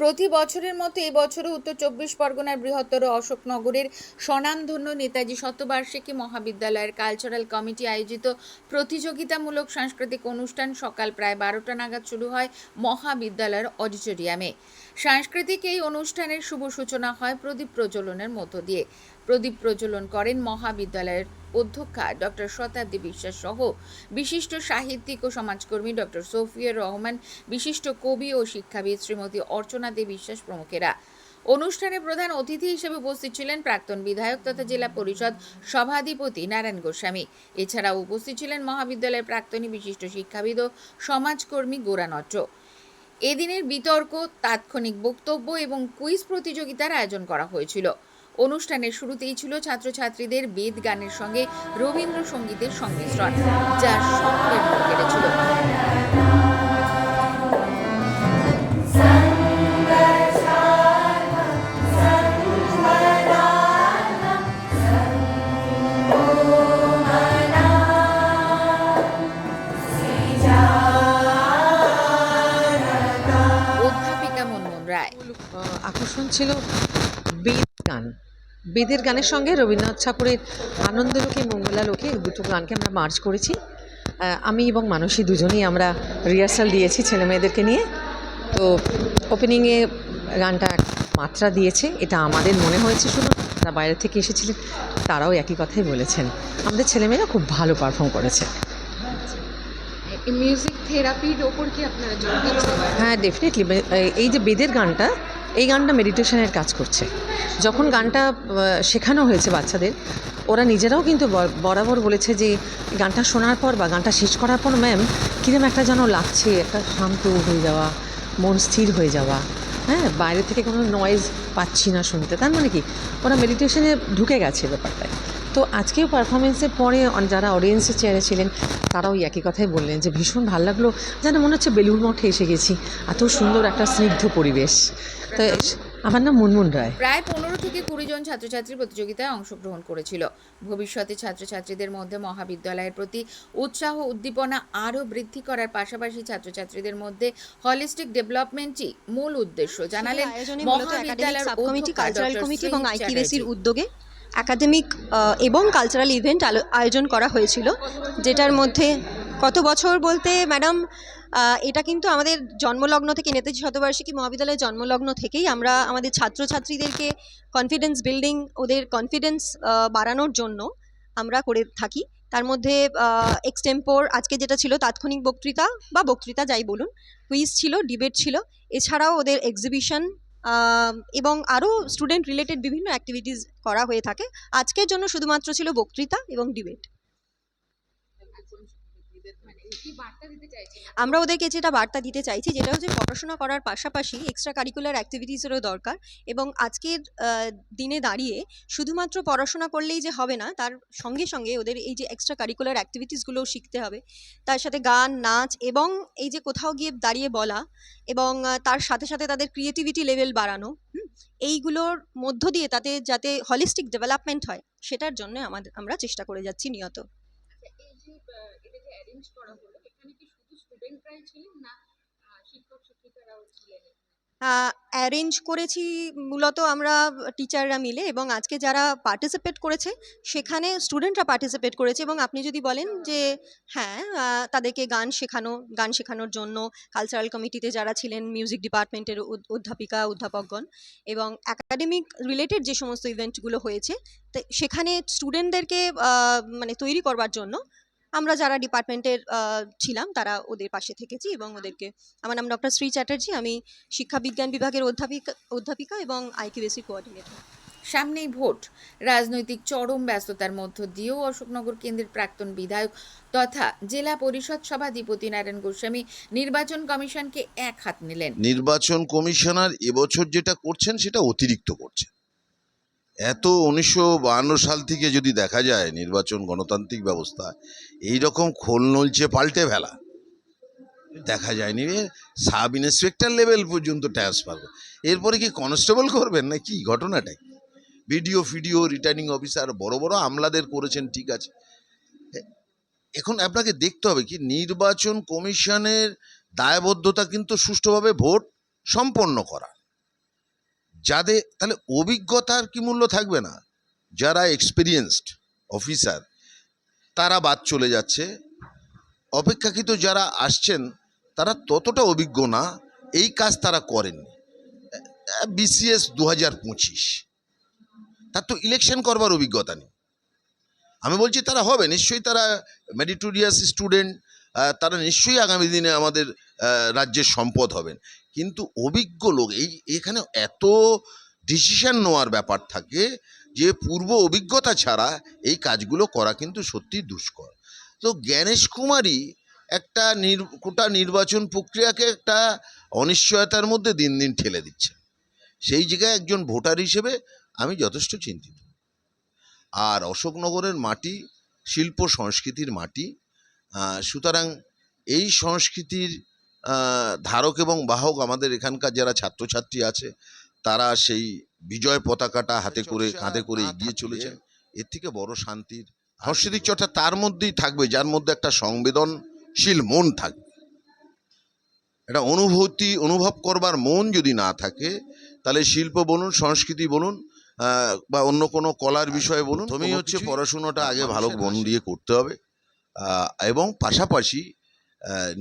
প্রতি বছরের মতো এই বছরও উত্তর চব্বিশ পরগনার বৃহত্তর অশোকনগরের স্বনামধন্য নেতাজি শতবার্ষিকী মহাবিদ্যালয়ের কালচারাল কমিটি আয়োজিত প্রতিযোগিতামূলক সাংস্কৃতিক অনুষ্ঠান সকাল প্রায় 12টা নাগাদ শুরু হয় মহাবিদ্যালয়ের অডিটোরিয়ামে। সাংস্কৃতিক এই অনুষ্ঠানের শুভ সূচনা হয় প্রদীপ প্রজ্বলনের মধ্য দিয়ে। প্রদীপ প্রজ্বলন করেন মহাবিদ্যালয়ের অধ্যক্ষা ডক্টর শতাব্দী বিশ্বাস সহ বিশিষ্ট সাহিত্যিক ও সমাজকর্মী ডক্টর সফিউর রহমান, বিশিষ্ট কবি ও শিক্ষাবিদ শ্রীমতী অর্চনা দে বিশ্বাস প্রমুখেরা। অনুষ্ঠানে প্রধান অতিথি হিসেবে উপস্থিত ছিলেন প্রাক্তন বিধায়ক তথা জেলা পরিষদ সভাধিপতি নারায়ণ গোস্বামী। এছাড়াও উপস্থিত ছিলেন মহাবিদ্যালয়ের প্রাক্তনী বিশিষ্ট শিক্ষাবিদ ও সমাজকর্মী গোরা নট্ট। এদিনের বিতর্ক, তাৎক্ষণিক বক্তব্য এবং কুইজ প্রতিযোগিতার আয়োজন করা হয়েছিল। অনুষ্ঠানের শুরুতেই ছিল ছাত্রছাত্রীদের বেদ গানের সঙ্গে রবীন্দ্রসঙ্গীতের সংমিশ্রণ, যা সকলের মন কেড়েছিল। অধ্যাপিকা মনমোহন রায়। আকর্ষণ ছিল বেদ গান। বেদের গানের সঙ্গে রবীন্দ্রনাথ ঠাকুরের আনন্দলোকে মঙ্গলালোকে দুটো গানকে আমরা মার্চ করেছি। আমি এবং মানসী দুজনেই আমরা রিহার্সাল দিয়েছি ছেলে মেয়েদেরকে নিয়ে। তো ওপেনিংয়ে গানটা এক মাত্রা দিয়েছে, এটা আমাদের মনে হয়েছে। শুনুন, তারা বাইরে থেকে এসেছিলেন, তারাও একই কথাই বলেছেন। আমাদের ছেলেমেয়েরা খুব ভালো পারফর্ম করেছে। মিউজিক থেরাপির ওপর কি আপনারা জোর দিচ্ছেন? হ্যাঁ, ডেফিনেটলি। এই যে বেদের গানটা, এই গানটা মেডিটেশনের কাজ করছে। যখন গানটা শেখানো হয়েছে বাচ্চাদের, ওরা নিজেরাও কিন্তু বরাবর বলেছে যে গানটা শোনার পর বা গানটা শেষ করার পর ম্যাম কিরম একটা যেন লাগছে, একটা শান্ত হয়ে যাওয়া, মন স্থির হয়ে যাওয়া। হ্যাঁ, বাইরে থেকে কোনো নয়েজ পাচ্ছি না শুনতে। তার মানে কি ওরা মেডিটেশনে ঢুকে গেছে ব্যাপারটায়। তো আজকেও পারফরমেন্সের পরে যারা অডিয়েন্সের চেয়ারে ছিলেন তারাও একই কথাই বললেন যে ভীষণ ভালো লাগলো, যেন মনে হচ্ছে বেলুড় মঠে এসে গেছি, এত সুন্দর একটা স্নিগ্ধ পরিবেশ। তো আমার নাম মুনমুন রায়। প্রায় 15 থেকে 20 জন ছাত্রছাত্রী প্রতিযোগিতায় অংশগ্রহণ করেছিল। ভবিষ্যতে ছাত্রছাত্রীদের মধ্যে মহাবিদ্যালয়ের প্রতি উৎসাহ উদ্দীপনা আরও বৃদ্ধি করার পাশাপাশি ছাত্রছাত্রীদের মধ্যে হলিস্টিক ডেভেলপমেন্টই মূল উদ্দেশ্য জানালেন মহাবিদ্যালয়ের সাবকমিটি, কালচারাল কমিটি এবং ডক্টর আইকিউএসির উদ্যোগে একাডেমিক এবং কালচারাল ইভেন্ট আয়োজন করা হয়েছিল, যেটার মধ্যে কত বছর বলতে ম্যাডাম, এটা কিন্তু আমাদের জন্মলগ্ন থেকে, নেতাজি শতবার্ষিকী মহাবিদ্যালয়ের জন্মলগ্ন থেকেই আমরা আমাদের ছাত্রছাত্রীদেরকে কনফিডেন্স বিল্ডিং, ওদের কনফিডেন্স বাড়ানোর জন্য আমরা করে থাকি। তার মধ্যে এক্সটেম্পোর আজকে যেটা ছিল তাৎক্ষণিক বক্তৃতা যাই বলুন, কুইজ ছিল, ডিবেট ছিল, এছাড়াও ওদের এক্সিবিশন এবং আরও স্টুডেন্ট রিলেটেড বিভিন্ন অ্যাক্টিভিটিস করা হয়ে থাকে। আজকের জন্য শুধুমাত্র ছিল বক্তৃতা এবং ডিবেট। আমরা ওদেরকে যেটা বার্তা দিতে চাইছি, যেটা হচ্ছে পড়াশোনা করার পাশাপাশি এক্সট্রা কারিকুলার অ্যাক্টিভিটিসেরও দরকার, এবং আজকের দিনে দাঁড়িয়ে শুধুমাত্র পড়াশোনা করলেই যে হবে না, তার সঙ্গে সঙ্গে ওদের এই যে এক্সট্রা কারিকুলার অ্যাক্টিভিটিসগুলোও শিখতে হবে। তার সাথে গান, নাচ এবং এই যে কোথাও গিয়ে দাঁড়িয়ে বলা, এবং তার সাথে সাথে তাদের ক্রিয়েটিভিটি লেভেল বাড়ানো, এইগুলোর মধ্য দিয়ে তাতে যাতে হলিস্টিক ডেভেলপমেন্ট হয়, সেটার জন্য আমরা চেষ্টা করে যাচ্ছি নিয়ত। অ্যারেঞ্জ করেছি মূলত আমরা টিচাররা মিলে, এবং আজকে যারা পার্টিসিপেট করেছে সেখানে স্টুডেন্টরা পার্টিসিপেট করেছে। এবং আপনি যদি বলেন যে হ্যাঁ, তাদেরকে গান শেখানোর জন্য কালচারাল কমিটিতে যারা ছিলেন, মিউজিক ডিপার্টমেন্টের অধ্যাপকগণ এবং একাডেমিক রিলেটেড যে সমস্ত ইভেন্টগুলো হয়েছে, তো সেখানে স্টুডেন্টদেরকে মানে তৈরি করবার জন্য আমরা যারা ডিপার্টমেন্টের ছিলাম তারা ওদের পাশে থেকেছি এবং ওদেরকে। আমার নাম ডক্টর শ্রী চ্যাটার্জি, আমি শিক্ষা বিজ্ঞান বিভাগের অধ্যাপিকা এবং আইকিউএসি কোঅর্ডিনেটর। সামনেই ভোট, রাজনৈতিক চরম ব্যস্ততার মধ্য দিয়েও অশোকনগর কেন্দ্রের প্রাক্তন বিধায়ক তথা জেলা পরিষদ সভাধিপতি নারায়ণ গোস্বামী নির্বাচন কমিশনকে এক হাত নিলেন। নির্বাচন কমিশনার এবছর যেটা করছেন সেটা অতিরিক্ত করছেন। এত 1952 সাল থেকে যদি দেখা যায় নির্বাচন গণতান্ত্রিক ব্যবস্থা, এইরকম খোল নলচে পাল্টে ফেলা দেখা যায়নি। সাব ইন্সপেক্টর লেভেল পর্যন্ত ট্রান্সফার, এরপরে কি কনস্টেবল করবেন না কি? ঘটনাটাই ভিডিও রিটার্নিং অফিসার বড় বড় আমলাদের করেছেন, ঠিক আছে। এখন আপনাকে দেখতে হবে কি নির্বাচন কমিশনের দায়বদ্ধতা কিন্তু সুষ্ঠুভাবে ভোট সম্পন্ন করা। যাদের তাহলে অভিজ্ঞতার কি মূল্য থাকবে না? যারা এক্সপিরিয়েন্সড অফিসার তারা বাদ চলে যাচ্ছে, অপেক্ষাকৃত যারা আসছেন তারা ততটা অভিজ্ঞ না, এই কাজ তারা করেননি। বিসিএস 2025, তার তো ইলেকশন করবার অভিজ্ঞতা নেই। আমি বলছি তারা হবে নিশ্চয়ই, তারা মেরিটোরিয়াস স্টুডেন্ট, তারা নিশ্চয়ই আগামী দিনে আমাদের রাজ্যের সম্পদ হবেন। কিন্তু অভিজ্ঞ লোক এখানে এত ডিসিশন নেওয়ার ব্যাপার থাকে যে পূর্ব অভিজ্ঞতা ছাড়া এই কাজগুলো করা কিন্তু সত্যি দুষ্কর। তো জ্ঞানেশ কুমারী একটা গোটা নির্বাচন প্রক্রিয়াকে একটা অনিশ্চয়তার মধ্যে দিন দিন ঠেলে দিচ্ছে। সেই জায়গায় একজন ভোটার হিসেবে আমি যথেষ্ট চিন্তিত। আর অশোকনগরের মাটি শিল্প সংস্কৃতির মাটি, সুতরাং এই সংস্কৃতির ধারক এবং বাহক আমাদের এখানকার যারা ছাত্রছাত্রী আছে, তারা সেই বিজয় পতাকাটা হাতে করে কাঁধে করে এগিয়ে চলেছেন। এর থেকে বড় শান্তির সাংস্কৃতিক চর্চা তার মধ্যেই থাকবে যার মধ্যে একটা সংবেদনশীল মন থাকবে। একটা অনুভব করবার মন যদি না থাকে, তাহলে শিল্প বলুন, সংস্কৃতি বলুন, বা অন্য কোনো কলার বিষয়ে বলুন, প্রথমেই হচ্ছে পড়াশুনোটা আগে ভালো মন দিয়ে করতে হবে, এবং পাশাপাশি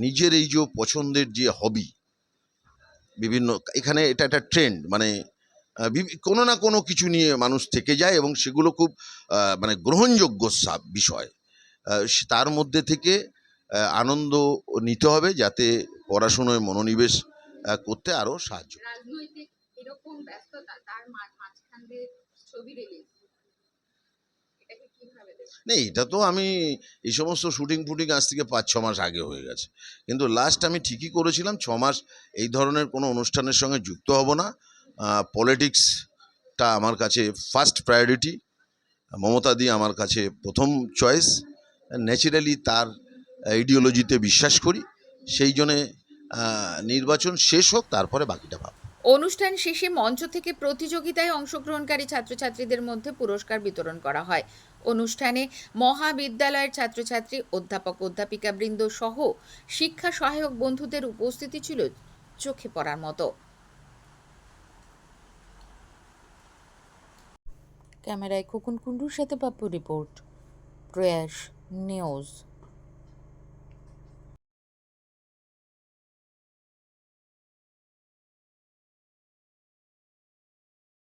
নিজের এই যে পছন্দের যে হবি, বিভিন্ন এখানে এটা একটা ট্রেন্ড, মানে কোনো না কোনো কিছু নিয়ে মানুষ থেকে যায় এবং সেগুলো খুব মানে গ্রহণযোগ্য বিষয়, তার মধ্যে থেকে আনন্দ নিতে হবে যাতে পড়াশুনোয় মনোনিবেশ করতে আরও সাহায্য। রাজনৈতিক এরকম ব্যস্ততা তার মাঝখান দিয়ে ছবি রিলিজ, এটাকে কিভাবে দেখছেন? না, এটা তো আমি এই সমস্ত শুটিং ফুটিং আজ থেকে 5-6 মাস আগে হয়ে গেছে, কিন্তু লাস্ট আমি ঠিকই করেছিলাম 6 মাস এই ধরনের কোনো অনুষ্ঠানের সঙ্গে যুক্ত হব না। পলিটিক্সটা আমার কাছে ফার্স্ট প্রায়োরিটি, মমতাদি আমার কাছে প্রথম চয়েস, ন্যাচারালি তার আইডিওলজিতে বিশ্বাস করি, সেই জন্যে নির্বাচন শেষ হোক তারপরে বাকিটা ভাব। অনুষ্ঠান শেষে মঞ্চ থেকে প্রতিযোগিতায় অংশগ্রহণকারী ছাত্রছাত্রীদের মধ্যে পুরস্কার বিতরণ করা হয়। অনুষ্ঠানে মহাবিদ্যালয়ের ছাত্রছাত্রী, অধ্যাপক অধ্যাপিকাবৃন্দ সহ শিক্ষা সহায়ক বন্ধুদের উপস্থিতি ছিল চোখে পড়ার মতো। ক্যামেরায় খোকন কুণ্ডুর সাথে পাপ্পু রিপোর্ট, প্রয়াস নিউজ।